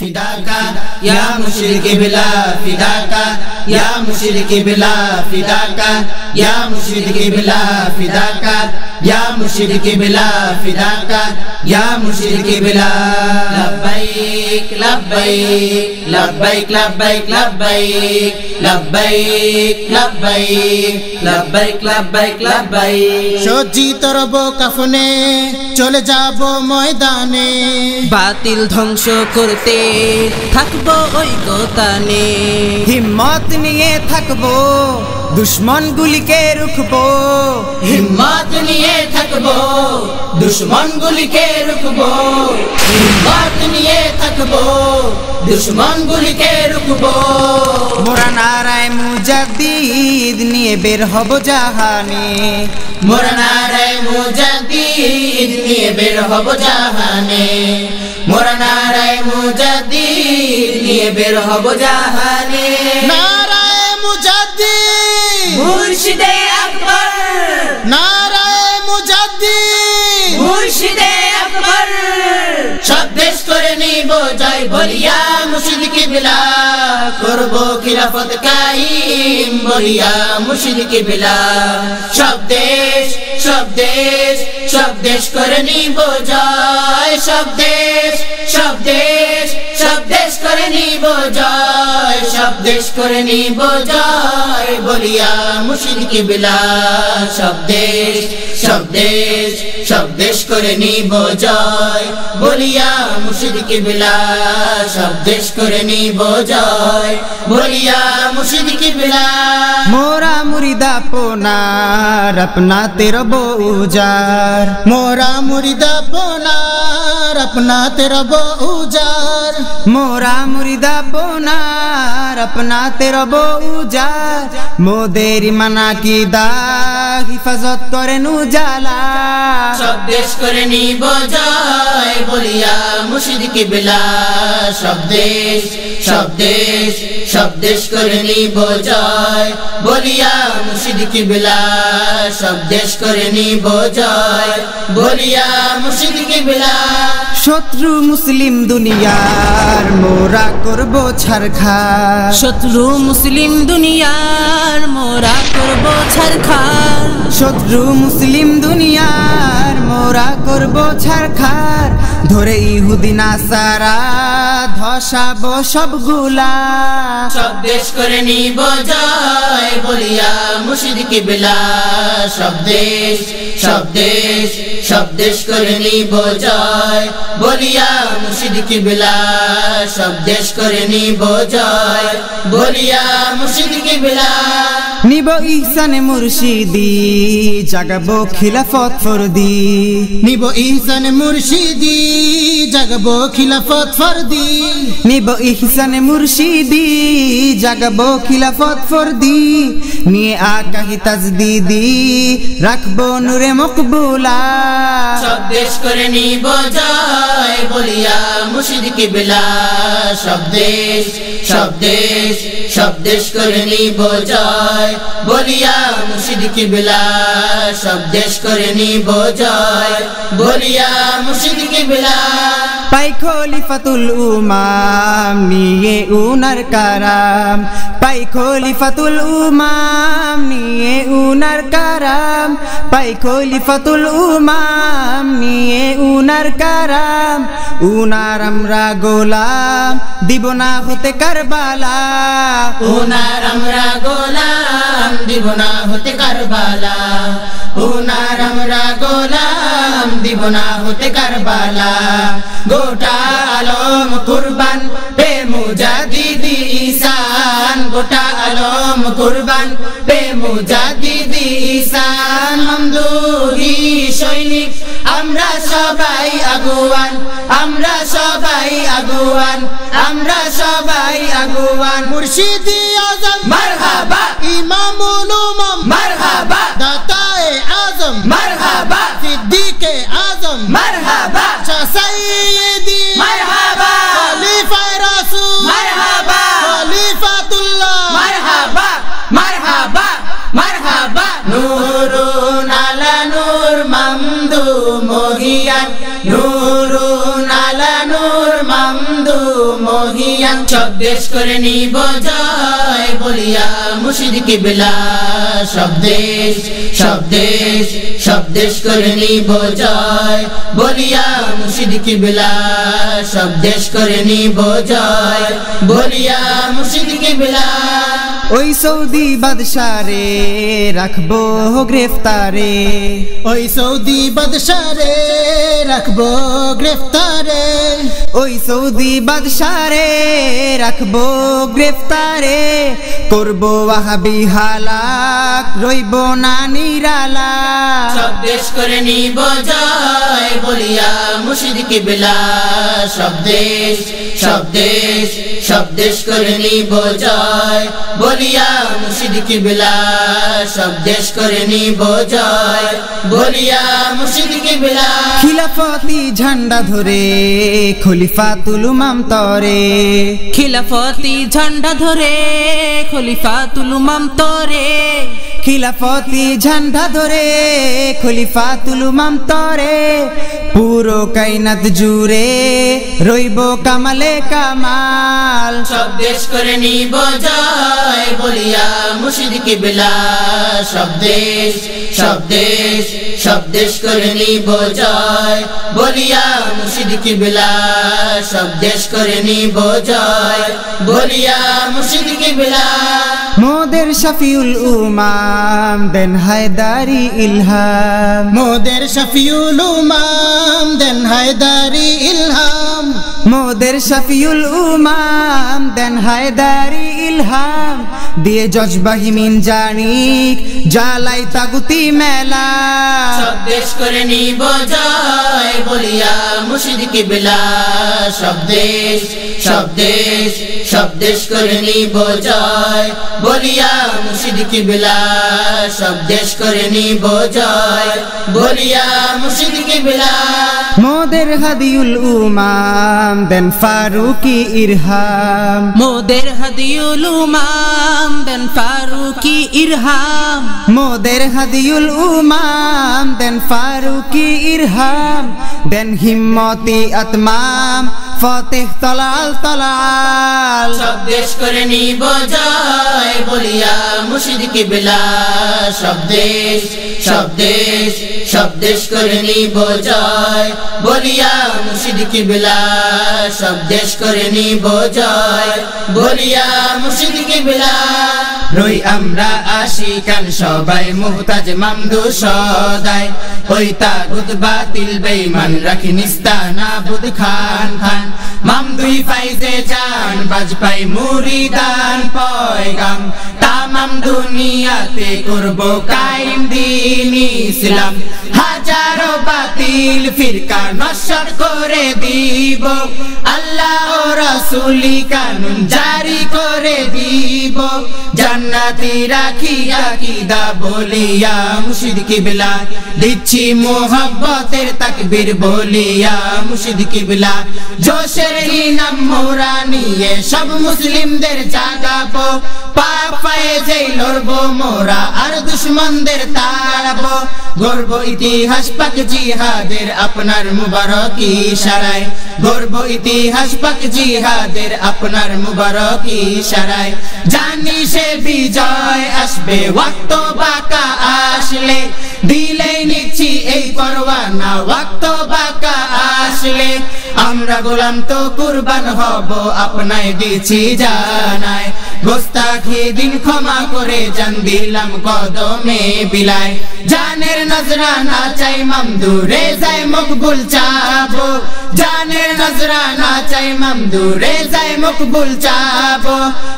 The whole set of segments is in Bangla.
फिदाका या मुशरिक बिला फिदाका या मुशरिक बिला फिदाका या मुशरिक बिला फिदाका या मुशरिक बिला फिदाका या मुशरिक बिला लब्बैक लब्बैक लब्बैक लब्बैक लब्बैक लब्बैक लब्बैक लब्बैक लब्बैक लब्बैक সজ্জিত রব কাফনে চলে যাব ময়দানে বাতিল ধ্বংস করতে থাকবো ঐকতানে হিম্মত নিয়ে থাকবো দুশ্মন গুলিকে রুখবো হিম্মত নিয়ে থাকবো দুশ্মন গুলিকে রুখবো হিম্মত নিয়ে থাকবো দুশ্মন গুলিকে রুখবো মোরা নারায় মুজাদ্দিদ নিয়ে বের হব জাহানে মোরা নারায় মুজাদ্দিদ নিয়ে বের হব জাহানে মোরা নারায় মুজাদ্দিদ নিয়ে বের হব জাহানে নারায় মুজাদ্দিদ মুর্শিদে আকবর নারায় মুজাদ্দিদ মুর্শিদে আকবর সব দেশ করে নিব জয় বলিয়া মুর্শিদ কিবলা করব খিলাফত কায়েম বলিয়া মুর্শিদ কিবলা সব দেশ সব দেশ সব দেশ করে নিব জয় সব দেশ সব দেশ সব দেশ করে নিব জয় সব দেশ করে নিব জয় বলিয়া মুর্শিদ কিবলা সব দেশ সব দেশ সব দেশ করে নিব জয় বলিয়া মুর্শিদ কিবলা সব দেশ করে নিব জয় বলিয়া মুর্শিদ কিবলা মোরা মুরিদা পোনার अपनाते रबो उजार मोरा मुरिदा पोनार अपनाते रबो उजार मोरा मुरिदा पोनार अपनाते रबो उजार मोदेरी मना की दा हिफाजत करेन उजाला সব দেশ করে নিব জয় বলিয়া মুর্শিদ কিবলা সব দেশ সব দেশ সব দেশ করে নিব জয় বলিয়া মুর্শিদ কিবলা সব দেশ করে নিব জয় বলিয়া মুর্শিদ কিবলা শত্রু মুসলিম দুনিয়ার মোরা করব ছারখার শত্রু মুসলিম দুনিয়ার মোরা করব ছারখার শত্রু মুসলিম দুনিয়ার মোরা করব ছারখার ধরে ইহুদি নাসারা ধসাবো সবগুলা সব দেশ করে নিব জয় বলিয়া মুর্শিদ কিবলা সব দেশ সব দেশ সব দেশ করে নিব জয় বলিয়া মুর্শিদ কিবলা সব দেশ করে নিব জয় বলিয়া মুর্শিদ কিবলা নিব ইহসানে মুর্শিদি জাগাবো খিলাফত ফরদি নিব ইহসানে মুর্শিদি জাগাবো খিলাফত ফরদি নিব ইহসানে মুর্শিদি জাগাবো খিলাফত ফরদি নিয়ে আকাহি তাজদিদি রাখবো নূরে মকবুলা সব দেশ করে নিব জয় বলিয়া মুর্শিদ কিবলা সব দেশ সব দেশ সব দেশ করে নিব জয় বলিয়া মুর্শিদ কিবলা সব দেশ করে নিব জয় বলিয়া মুর্শিদ কিবলা পাই খলিফাতুল উমাম নিয়ে উনার কারাম পাই খলিফাতুল উমাম নিয়ে উনার কারাম পাই খলিফাতুল উমাম নিয়ে উনার কারাম উনার আমরা গোলাম দিব না হতে কারবালা উনার আমরা গোলাম দিব না হতে কারবালা উনার আমরা গোলাম দিব না হতে কারবালা গোটা আলম কুরবান পে মুজাদ্দিদি ঈসান গোটা আলম কুরবান পে মুজাদ্দিদি ঈসান মমদুহি সৈনিক আমরা সবাই আগুয়ান আমরা সবাই আগুয়ান আমরা সবাই আগুয়ান মুর্শিদি আজম মারহাবা ইমামুল উমাম মারহাবা দাতায়ে আজম মারহাবা সিদ্দিকে আজম মারহাবা সাইয়্যিদি মারহাবা খলিফায়ে রাসূল মারহাবা খলিফাতুল্লাহ মারহাবা মারহাবা মারহাবা নূরুন আলা নূর মামদু মহিয়ান নূরুন আলা নূর মামদু মহিয়ান সব দেশ করে নিব জয় বলিয়া মুর্শিদ কিবলা সব দেশ করে নিব জয় বলিয়া মুর্শিদ কিবলা সব দেশ করে নিব জয় বলিয়া মুর্শিদ কিবলা ওই সৌদি বাদশারে রাখবো গ্রেফতারে ওই সৌদি বাদশারে রাখবো গ্রেফতারে ওই সৌদি বাদশারে রাখবো গ্রেফতারে করবো ওয়াহাবি হালাক রইব না নিরালাক সব দেশ করে নিব জয় বলিয়া মুর্শিদ কিবলা সব দেশ করে নিব জয় বলিয়া মুর্শিদ কিবলা সব দেশ করে নিব জয় বলিয়া মুর্শিদ কিবলা খিলাফতি ঝান্ডা ধরে খলিফাতুল ইমাম তরে খিলাফতি ঝান্ডা ধরে খলিফাতুল ইমাম তরে খিলাফতি ঝান্ডা ধরে খলিফাতুল ইমাম তরে পুরো কায়নাত জুড়ে রইব কামালে কামাল সব দেশ করে নিব জয় বলিয়া মুর্শিদ কিবলা সব দেশ করে নিব জয় বলিয়া মুর্শিদ কিবলা সব দেশ করে নিব জয় বলিয়া মুর্শিদ কিবলা মোদের শফিউল উমাম দেন হায়দারি ইলহাম মোদের শফিউল উমাম দেন হায়দারি ইলহাম মোদের শফিউল উমাম দেন হায়দারি ইলহাম দিয়ে জজবাহি মিন জানিক জালাই তাগুতি মেলা সব দেশ করে নিব জয় বলিয়া মুর্শিদ কিবলা সব দেশ করে নিব জয় বলিয়া মুর্শিদ কিবলা সব দেশ করে নিব জয় বলিয়া মুর্শিদ কিবলা মোদের হাদিউল উমাম দেন ফারুকি ইরহাম মোদের হাদিউল উমাম দেন ফারুকি ইরহাম মোদের হাদিউল উমাম দেন ফারুকি ইরহাম দেন হিম্মতি আতমাম ফতেহ তলাল তলাল সব দেশ করে নিব জয় বলিয়া মুর্শিদ কিবলা সব দেশ করে নিব জয় বলিয়া মুর্শিদ কিবলা সব দেশ করে নিব জয় বলিয়া মুর্শিদ কিবলা রই আমরা আশিকান সবাই মুহতাজ মামদু সদাই ওই তাগুত বাতিল বেঈমান রাখি নিস্তানা বুদ খান খান মামদুই ফাইজে জান বাজপাই মুরিদান পয়গাম তামাম দুনিয়াতে করব কায়েম দ্বীন ইসলাম হাজারো বাতিল ফিরকা নস্যাৎ করে দিব আল্লাহ ও রাসূলি কানুন জারি করে দিব জান্নাতি রাখি আকীদা বলিয়া মুর্শিদ কিবলা দিচ্ছি মোহাব্বতের তাকবীর বলিয়া মুর্শিদ কিবলা জোশের ইনাম মোরা নিয়ে সব মুসলিমদের জাগাবো পাক পায়ে যেই লড়বো মোরা আর দুশমনদের তাড়াবো গর্ব ইতিহাস পাক জিহাদের আপনার মুবারক ইশারায় গর্ব ইতিহাস পাক জিহাদের আপনার মুবারক ইশারায় জানি সে বিজয় আসবে ওয়াক্ত বাঁকা আসলে দিলেই নিচ্ছি এই পরওয়ানা ওয়াক্ত বাঁকা আসলে আমরা গোলাম তো কুরবান হব আপনায় দিছি জানায় গোস্তাখি দিন ক্ষমা করে জান দিলাম কদমে বিলায় জানের নজরানা চাই মামদুরে যায় মকবুল চাবো জানের নজরানা চাই মামদুরে যায় মকবুল চাবো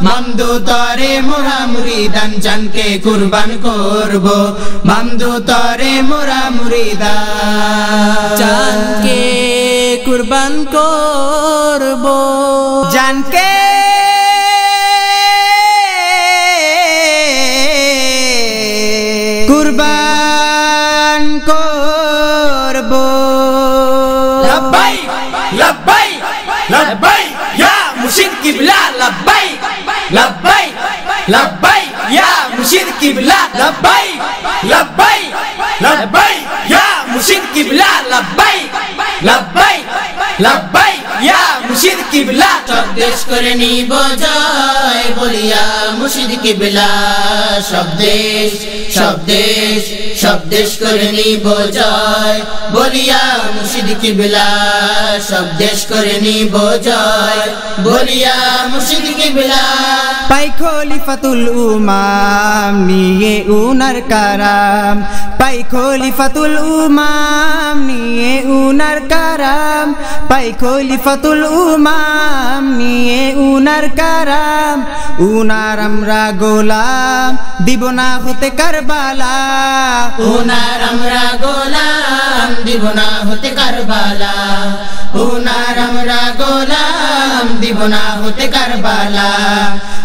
মামদু তরে মোরা মুরিদান জানকে কুরবান করব মামদু তরে মোরা মুরিদান জানকে কুরবান করব জানকে কুরবান করব লব্বাইক লব্বাইক লব্বাইক ইয়া মুর্শিদ কিবলা লব্বাইক লব্বাইক লব্বাইক ইয়া মুর্শিদ কিবলা লব্বাইক লব্বাইক লব্বাইক ইয়া মুর্শিদ কিবলা লব্বাইক লব্বাইক লব্বাইক ইয়া মুর্শিদ কিবলা সব দেশ করে নিব জয় বলিয়া মুর্শিদ কিবলা সব দেশ সব দেশ সব দেশ করে নিব জয় বলিয়া মুর্শিদ কিবলা সব দেশ করে নিব জয় বলিয়া মুর্শিদ কিবলা পাই খলিফাতুল উমাম নিয়ে উনার কারাম পাই খলিফাতুল উমাম নিয়ে উনার কারাম পাই খলিফাতুল উমাম নিয়ে উনার কারাম উনার আমরা গোলাম দিব না হতে কারবালা উনার আমরা গোলাম দিব না হতে কারবালা উনার আমরা গোলাম দিব না হতে কারবালা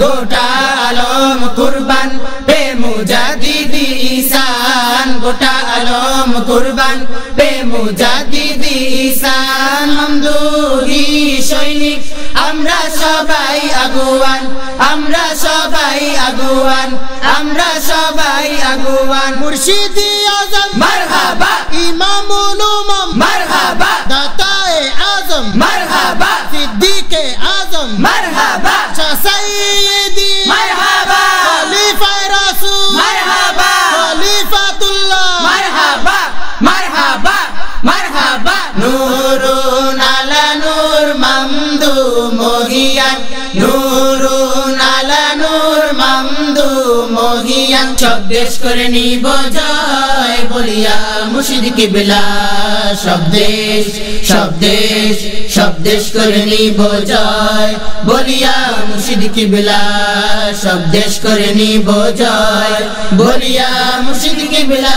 গোটা আলম কুরবান পে মুজাদ্দিদি ঈসান গোটা আলম কুরবান পে মুজাদ্দিদি ঈসান মমদুহি সৈনিক আমরা সবাই আগুয়ান আমরা সবাই আগুয়ান আমরা সবাই আগুয়ান মুর্শিদি আজম মারহাবা ইমামুল উমাম মারহাবা দাতায়ে আজম মারহাবা সিদ্দিকে আজম মারহাবা সাইয়্যিদি মারহাবা খলিফায়ে রাসূল মারহাবা খলিফাতুল্লাহ মারহাবা মারহাবা মারহাবা নূরুন আলা নূর মামদু মহিয়ান নূরুন আলা নূর মামদু মহিয়ান সব দেশ করে নিব জয় বলিয়া মুর্শিদ কিবলা সব দেশ সব দেশ সব দেশ করে নিব জয় বলিয়া মুর্শিদ কিবলা সব দেশ করে নিব জয় বলিয়া মুর্শিদ কিবলা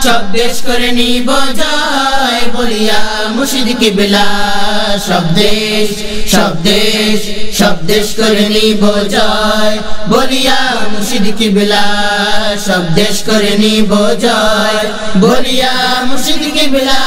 সব দেশ করে নিব জয় বলিয়া মুর্শিদ কিবলা সব দেশ সব দেশ সব দেশ করে নিব জয় বলিয়া মুর্শিদ কিবলা সব দেশ করে নিব জয় বলিয়া মুর্শিদ কিবলা